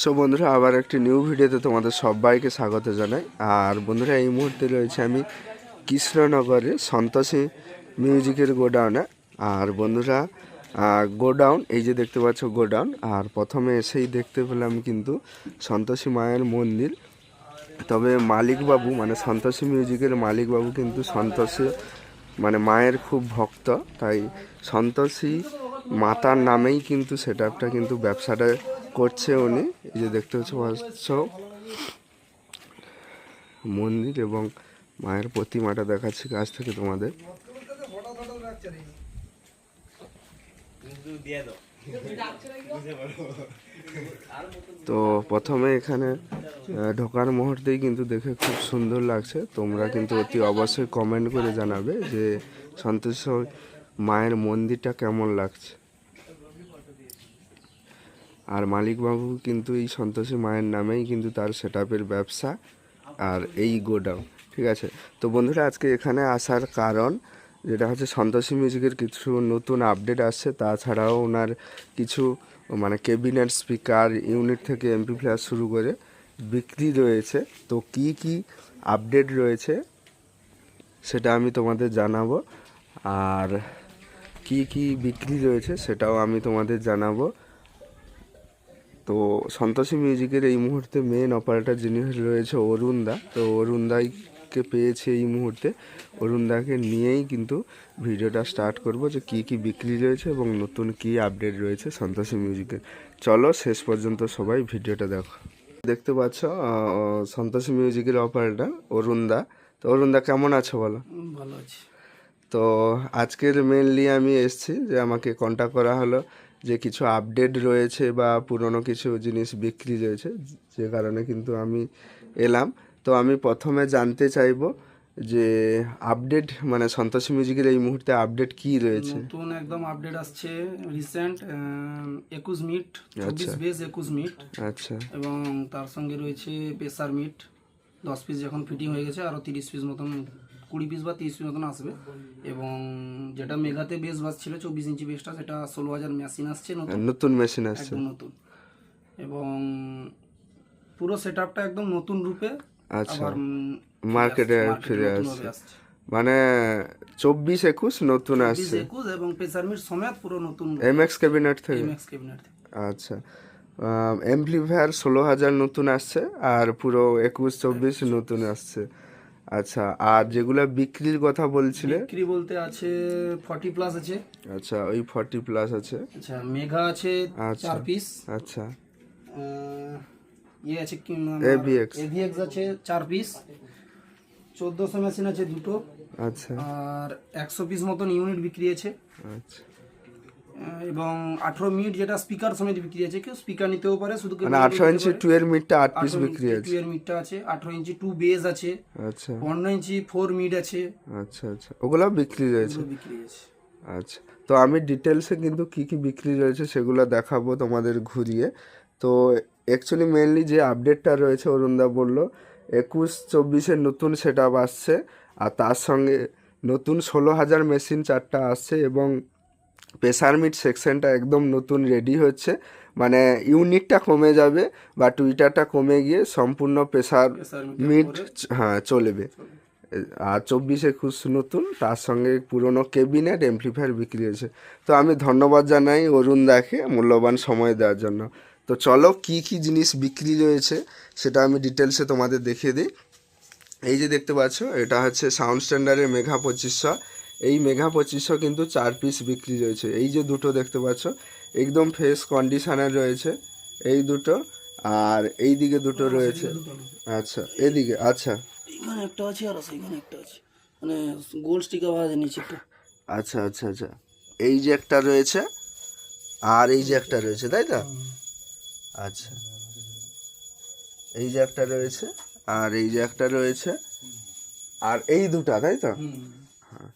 So বন্ধুরা, আবার একটি নিউ ভিডিওতে তোমাদের সবাইকে স্বাগত জানাই। আর বন্ধুরা, এই মুহূর্তে রয়েছে আমি কৃষ্ণনগরে সন্তোষী মিউজিকের গোডাউনে। আর বন্ধুরা, গোডাউন এই যে দেখতে পাচ্ছ গোডাউন, আর প্রথমে এসেই দেখতে পেলাম কিন্তু সন্তোষী মায়ের মন্দির। তবে মালিকবাবু মানে সন্তোষী মিউজিকের মালিকবাবু কিন্তু সন্তোষী মানে মায়ের খুব ভক্ত, তাই সন্তোষী মাতার নামেই কিন্তু সেটআপটা কিন্তু ব্যবসাটা করছে উনি। এই যে দেখতে পাচ্ছ মন্দির এবং মায়ের প্রতিমাটা দেখাচ্ছি কাছ থেকে তোমাদের। তো প্রথমে এখানে ঢোকার মুহূর্তেই কিন্তু দেখে খুব সুন্দর লাগছে। তোমরা কিন্তু অতি অবশ্যই কমেন্ট করে জানাবে যে সন্তোষী মায়ের মন্দিরটা কেমন লাগছে। আর মালিকবাবু কিন্তু এই সন্তোষী মায়ের নামেই কিন্তু তার সেটআপের ব্যবসা আর এই গোডাউন, ঠিক আছে। তো বন্ধুরা, আজকে এখানে আসার কারণ যেটা হচ্ছে সন্তোষী মিউজিকের কিছু নতুন আপডেট আসছে, তাছাড়াও ওনার কিছু মানে ক্যাবিনেট স্পিকার ইউনিট থেকে এমপ্লিফায়ার শুরু করে বিক্রি রয়েছে। তো কি কি আপডেট রয়েছে সেটা আমি তোমাদের জানাবো, আর কি কি বিক্রি রয়েছে সেটাও আমি তোমাদের জানাবো। তো সন্তোষী মিউজিকের এই মুহূর্তে মেন অপারেটর যিনি রয়েছে অরুণদা, তো অরুণদাকে পেয়েছে এই মুহূর্তে। অরুণদাকে নিয়েই কিন্তু ভিডিওটা স্টার্ট করব যে কি কি বিক্রি রয়েছে এবং নতুন কি আপডেট রয়েছে সন্তোষী মিউজিকের। চলো শেষ পর্যন্ত সবাই ভিডিওটা দেখো। দেখতে পাচ্ছ সন্তোষী মিউজিকের অপারেটর অরুণদা। তো অরুণদা, কেমন আছো বলো? ভালো আছি। তো আজকের মেনলি আমি এসেছি যে আমাকে কন্ট্যাক্ট করা হলো যে কিছু আপডেট রয়েছে বা পুরনো কিছু জিনিস বিক্রি রয়েছে, যে কারণে কিন্তু আমি এলাম। তো আমি প্রথমে জানতে চাইবো যে আপডেট মানে সন্তোষী মিউজিকের এই মুহূর্তে আপডেট কি রয়েছে। নতুন একদম আপডেট আসছে রিসেন্ট 21 মিট 24 বেস 21 মিট, আচ্ছা এবং তার সঙ্গে রয়েছে প্রেসার মিট 10 পিস যখন ফিটিং হয়ে গেছে, আরও 30 পিস মতন 20 পিস বা 30 পিস মতন আসবে। এবং যেটা মেগাতে বেস বাজছিল 24 ইঞ্চি বেসটা, সেটা 16,000 মেশিন আসছে, নতুন মেশিন আসছে একদম নতুন। এবং পুরো সেটআপটা একদম নতুন রূপে আচ্ছা আবার মার্কেটে ফিরে আসছে, মানে 24-21 নতুন আসছে 21 এবং প্রেসার মিট সমেত পুরো নতুন এমএক্স ক্যাবিনেট থেকে। এমএক্স ক্যাবিনেট থেকে। আচ্ছা, এমপ্লিফায়ার 16,000 নতুন আসছে আর পুরো 21-24 নতুন আসছে। আচ্ছা, আর যেগুলো বিক্রির কথা বলছিলে? বিক্রি বলতে আছে 40 প্লাস আছে। আচ্ছা, ওই 40 প্লাস আছে। আচ্ছা, মেঘা আছে 4 পিস। আচ্ছা, ইয়ে আছে কি এবিএক্স এভিএক্স আছে 4 পিস। 1400 মেশিন আছে দুটো। আচ্ছা আর 100 পিস মতন ইউনিট বিক্রি আছে। আচ্ছা, এবং 18 মিনিট যেটা স্পিকার সমেত বিক্রি আছে, কেউ স্পিকার নিতেও পারে, শুধু মানে 18 ইঞ্চি 12 মিটটা 8 পিস বিক্রি আছে। 2 এর মিটটা আছে, 18 ইঞ্চি 2 বেজ আছে, আচ্ছা 15 ইঞ্চি 4 মিড আছে, আচ্ছা আচ্ছা, ওগুলো বিক্রি রয়েছে। বিক্রি আছে। আচ্ছা, তো আমি ডিটেলসে কিন্তু কি কি বিক্রি রয়েছে সেগুলো দেখাবো তোমাদের ঘুরিয়ে। তো অ্যাকচুয়ালি মেনলি যে আপডেটটা রয়েছে অরুণদা বললো 21-24-এর নতুন সেটআপ আসছে, আর তার সঙ্গে নতুন 16,000 মেশিন 4টা আসছে, এবং প্রেসার মিট সেকশনটা একদম নতুন রেডি হচ্ছে। মানে ইউনিটটা কমে যাবে বা টুইটারটা কমে গিয়ে সম্পূর্ণ প্রেসার মিট হ্যাঁ চলবে। আর 24-21 নতুন, তার সঙ্গে পুরনো ক্যাবিনেট এমপ্লিফায়ার বিক্রি হয়েছে। তো আমি ধন্যবাদ জানাই অরুণ দাকে মূল্যবান সময় দেওয়ার জন্য। তো চলো কি কি জিনিস বিক্রি রয়েছে সেটা আমি ডিটেলসে তোমাদের দেখিয়ে দিই। এই যে দেখতে পাচ্ছ, এটা হচ্ছে সাউন্ড স্ট্যান্ডার্ডের মেঘা 2500। এই মেঘা 2500 কিন্তু 4 পিস বিক্রি রয়েছে। এই যে দুটো দেখতে পাচ্ছ একদম ফ্রেশ কন্ডিশনের রয়েছে এই দুটো, আর এই দিকে দুটো রয়েছে। আচ্ছা, এদিকে আচ্ছা এখানে একটা আছে আর সেইখানে একটা আছে, মানে গোল্ড স্টিকার বাজে নিচে একটা। আচ্ছা আচ্ছা আচ্ছা, এই যে একটা রয়েছে আর এই যে একটা রয়েছে, তাই তো? আচ্ছা, এই যে একটা রয়েছে আর এই যে একটা রয়েছে আর এই দুটা, তাই তো? হ্যাঁ,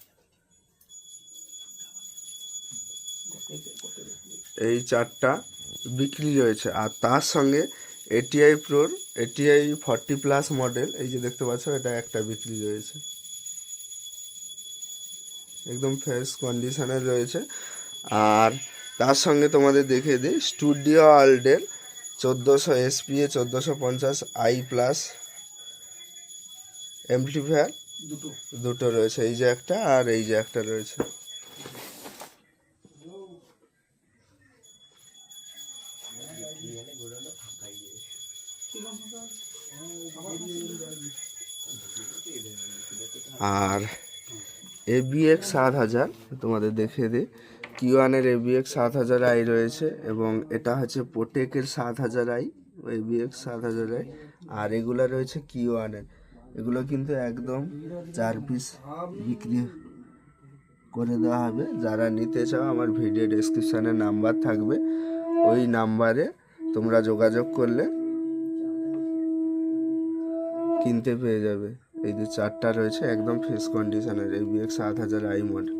এই 4টা বিক্রি রয়েছে। আর তার সঙ্গে এটিআই প্রোর এটিআই 40 প্লাস মডেল এই যে দেখতে পাচ্ছ, এটা একটা বিক্রি রয়েছে, একদম ফ্রেশ কন্ডিশনে রয়েছে। আর তার সঙ্গে তোমাদের দেখিয়ে দিই স্টুডিও ওয়ার্ল্ডের 1400 SPA 1450 আই প্লাস অ্যাম্পলিফায়ার দুটো। দুটো রয়েছে, এই যে একটা আর এই যে একটা রয়েছে। আর ABX 7000 তোমাদের দেখিয়ে দিই, কিওয়ানের ABX 7000 আই রয়েছে এবং এটা হচ্ছে পোটেকের 7000 আই, ABX 7000 আই। আর এগুলো রয়েছে কিওয়ানের, এগুলো কিন্তু একদম 4 পিস বিক্রি করে দেওয়া হবে। যারা নিতে চাও আমার ভিডিও ডেসক্রিপশানে নাম্বার থাকবে, ওই নাম্বারে তোমরা যোগাযোগ করলে কিনতে পেয়ে যাবে। এই যে 4টা রয়েছে একদম ফ্রেশ কন্ডিশনের ABX 7000 আই মডেল।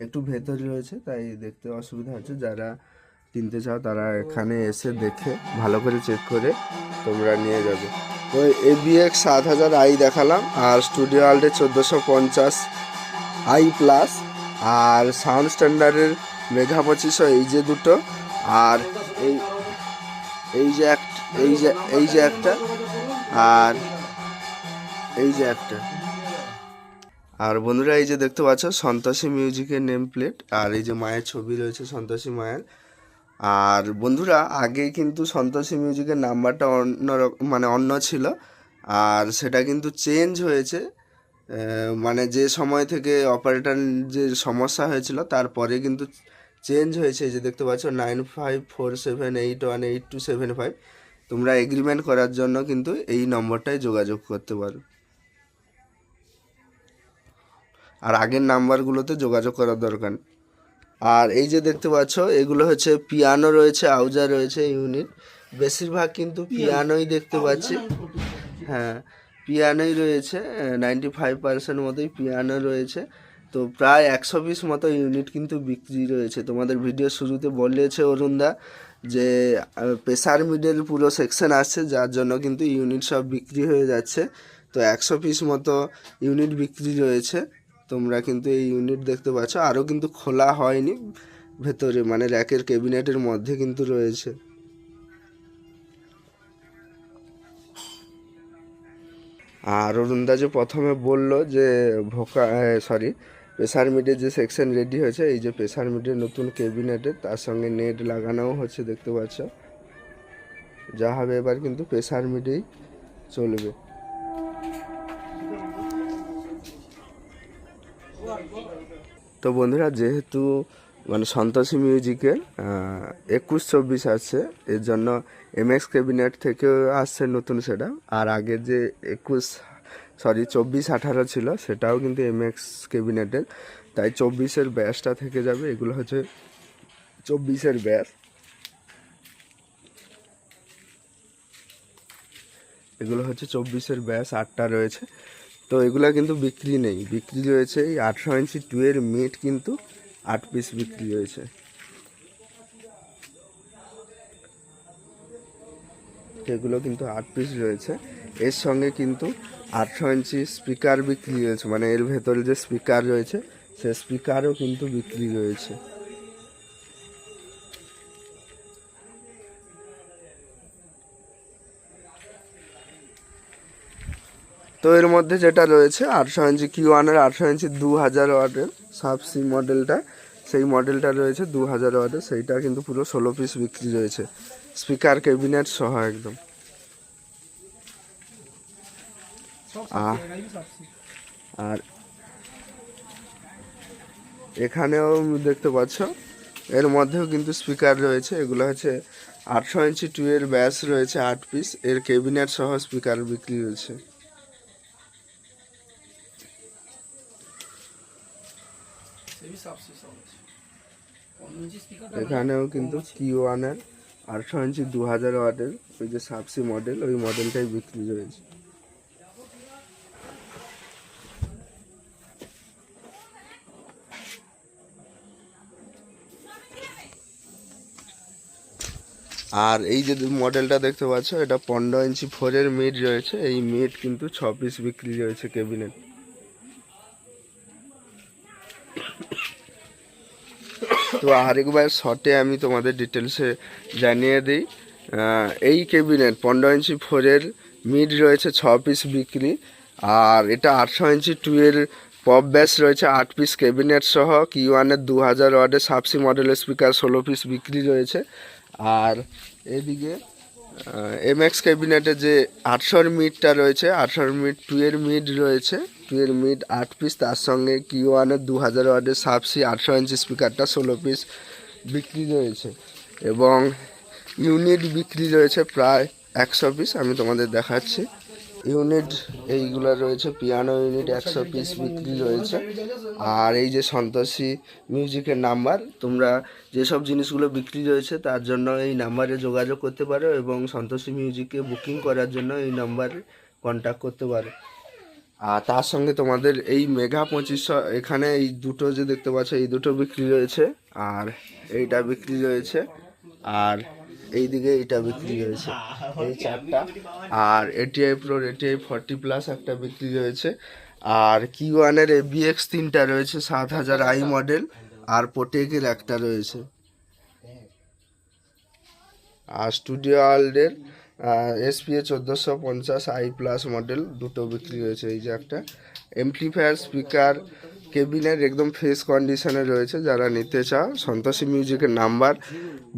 একটু ভেতরে রয়েছে তাই দেখতে অসুবিধা হচ্ছে, যারা কিনতে চাও তারা এখানে এসে দেখে ভালো করে চেক করে তোমরা নিয়ে যাবে। তো ABX 7000 আই দেখালাম, আর স্টুডিও আল্টে 1450 আই প্লাস, আর সাউন্ড স্ট্যান্ডার্ডের মেঘা 2500 এই যে দুটো, আর এই এই যে এই যে একটা, আর এই যে একটা। আর বন্ধুরা এই যে দেখতে পাচ্ছ সন্তোষী মিউজিকের নেম প্লেট, আর এই যে মায়ের ছবি রয়েছে সন্তোষী মায়ের। আর বন্ধুরা আগে কিন্তু সন্তোষী মিউজিকের নাম্বারটা অন্য মানে অন্য ছিল, আর সেটা কিন্তু চেঞ্জ হয়েছে। মানে যে সময় থেকে অপারেটর যে সমস্যা হয়েছিল তারপরে কিন্তু চেঞ্জ হয়েছে। এই যে দেখতে পাচ্ছ 9547818275, তোমরা এগ্রিমেন্ট করার জন্য কিন্তু এই নম্বরটায় যোগাযোগ করতে পারো, আর আগের নাম্বারগুলোতে যোগাযোগ করার দরকার। আর এই যে দেখতে পাচ্ছ এগুলো হচ্ছে পিয়ানো রয়েছে, আউজা রয়েছে ইউনিট, বেশিরভাগ কিন্তু পিয়ানোই দেখতে পাচ্ছি। হ্যাঁ, পিয়ানোই রয়েছে, 95% মতোই পিয়ানো রয়েছে। তো প্রায় 100 পিস মতো ইউনিট কিন্তু বিক্রি রয়েছে। তোমাদের ভিডিও শুরুতে বলেছে অরুণদা যে প্রেসার মিডের পুরো সেকশন আসছে, যার জন্য কিন্তু ইউনিট সব বিক্রি হয়ে যাচ্ছে। তো 100 পিস মতো ইউনিট বিক্রি রয়েছে, তোমরা কিন্তু এই ইউনিট দেখতে পাচ্ছ। আরও কিন্তু খোলা হয়নি, ভেতরে মানে র্যাকের ক্যাবিনেটের মধ্যে কিন্তু রয়েছে। আর অরুণদা যে প্রথমে বলল যে প্রেসার মিডের যে সেকশন রেডি হয়েছে, এই যে প্রেসার মিডের নতুন ক্যাবিনেটে তার সঙ্গে নেট লাগানোও হচ্ছে দেখতে পাচ্ছ। যা হবে এবার কিন্তু প্রেসার মিডেই চলবে। তো বন্ধুরা যেহেতু মানে সন্তোষী মিউজিকের 21-24 আসছে, এর জন্য MX ক্যাবিনেট থেকেও আসছে নতুন সেটা। আর আগের যে 24-18 ছিল সেটাও কিন্তু MX ক্যাবিনেটের, তাই 24-এর ব্যাচটা থেকে যাবে। এগুলো হচ্ছে 24-এর ব্যাচ, এগুলো হচ্ছে 24-এর ব্যাচ, 8টা রয়েছে। তো এগুলো কিন্তু বিক্রি নেই, বিক্রি রয়েছে এই 18 ইঞ্চি 2-এর মিট কিন্তু 8 পিস বিক্রি রয়েছে। এগুলো কিন্তু 8 পিস রয়েছে। এর সঙ্গে কিন্তু 18 ইঞ্চি স্পিকার বিক্রি রয়েছে, মানে এর ভেতরে যে স্পিকার রয়েছে সে স্পিকারও কিন্তু বিক্রি রয়েছে। তো এর মধ্যে যেটা রয়েছে 18 ইঞ্চি কিওয়ানের 18 ইঞ্চি 2000 ওয়াটের সাবসি মডেলটা, সেই মডেলটা রয়েছে 2000 ওয়াটের, সেইটা কিন্তু পুরো 16 পিস বিক্রি রয়েছে, স্পিকার ক্যাবিনেট সহ একদম। আর এখানেও দেখতে পাচ্ছ এর মধ্যেও কিন্তু স্পিকার রয়েছে। এগুলো হচ্ছে 18 ইঞ্চি 2-এর ব্যাস রয়েছে 8 পিস, এর ক্যাবিনেট সহ স্পিকার বিক্রি রয়েছে। এখানেও কিন্তু কিওয়ানের 18 ইঞ্চি 2000 ওয়াটের ওই যে সাবসি মডেল, ওই মডেলটাই বিক্রি রয়েছে। আর এই যে মডেলটা দেখতে পাচ্ছ এটা 15 ইঞ্চি 4-এর মিড রয়েছে, এই মিড কিন্তু 6 পিস বিক্রি রয়েছে ক্যাবিনেট। তো আরেকবার শর্টে আমি তোমাদের ডিটেলসে জানিয়ে দিই। এই কেবিনেট 15 ইঞ্চি 4-এর মিড রয়েছে 6 পিস বিক্রি, আর এটা 800 ইঞ্চি 2-এর পপ ব্যাস রয়েছে 8 পিস কেবিনেট সহ। Q1-এর 2000 ওয়াটের সাবসি মডেলের স্পিকার 16 পিস বিক্রি রয়েছে। আর এদিকে এমএক্স ক্যাবিনেটের যে 800-এর মিডটা রয়েছে, 800-এর মিড 2-এর মিড রয়েছে, 2-এর মিড 8 পিস, তার সঙ্গে Q1-এর 2000 ওয়াটের সাবসি 800 ইঞ্চি স্পিকারটা 16 পিস বিক্রি রয়েছে। এবং ইউনিট বিক্রি রয়েছে প্রায় 100 পিস। আমি তোমাদের দেখাচ্ছি ইউনিট এইগুলো রয়েছে। পিয়ানো ইউনিট 100 পিস বিক্রি রয়েছে। আর এই যে সন্তোষী মিউজিকের নাম্বার, তোমরা যেসব জিনিসগুলো বিক্রি রয়েছে তার জন্য এই নাম্বারে যোগাযোগ করতে পারো এবং সন্তোষী মিউজিকে বুকিং করার জন্য এই নাম্বারে কন্ট্যাক্ট করতে পারো। আর তার সঙ্গে তোমাদের এই মেগা 2500 এখানে এই দুটো যে দেখতে পাচ্ছ এই দুটো বিক্রি রয়েছে, আর এইটা বিক্রি রয়েছে, আর এইদিকে এইটা বিক্রি রয়েছে, এই চারটা। আর ATI Pro ATI 40+ একটা বিক্রি রয়েছে। আর Q1-এর ABX 3টা রয়েছে 7000i মডেল, আর পোটেকের একটা রয়েছে। আর স্টুডিও ওয়ার্ল্ডের SPA 1450i+ মডেল দুটো বিক্রি রয়েছে। এই যে একটা এমপ্লিফায়ার স্পিকার কেবিনের একদম ফ্রেশ কন্ডিশনে রয়েছে। যারা নিতে চাও, সন্তোষী মিউজিকের নাম্বার,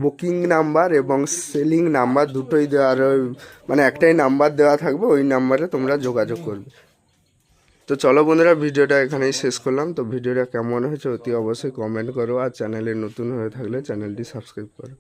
বুকিং নাম্বার এবং সেলিং নাম্বার দুটোই দেওয়া মানে একটাই নাম্বার দেওয়া থাকবে, ওই নাম্বারে তোমরা যোগাযোগ করবে। তো চলো বন্ধুরা, ভিডিওটা এখানেই শেষ করলাম। তো ভিডিওটা কেমন হয়েছে অতি অবশ্যই কমেন্ট করো, আর চ্যানেলে নতুন হয়ে থাকলে চ্যানেলটি সাবস্ক্রাইব করো।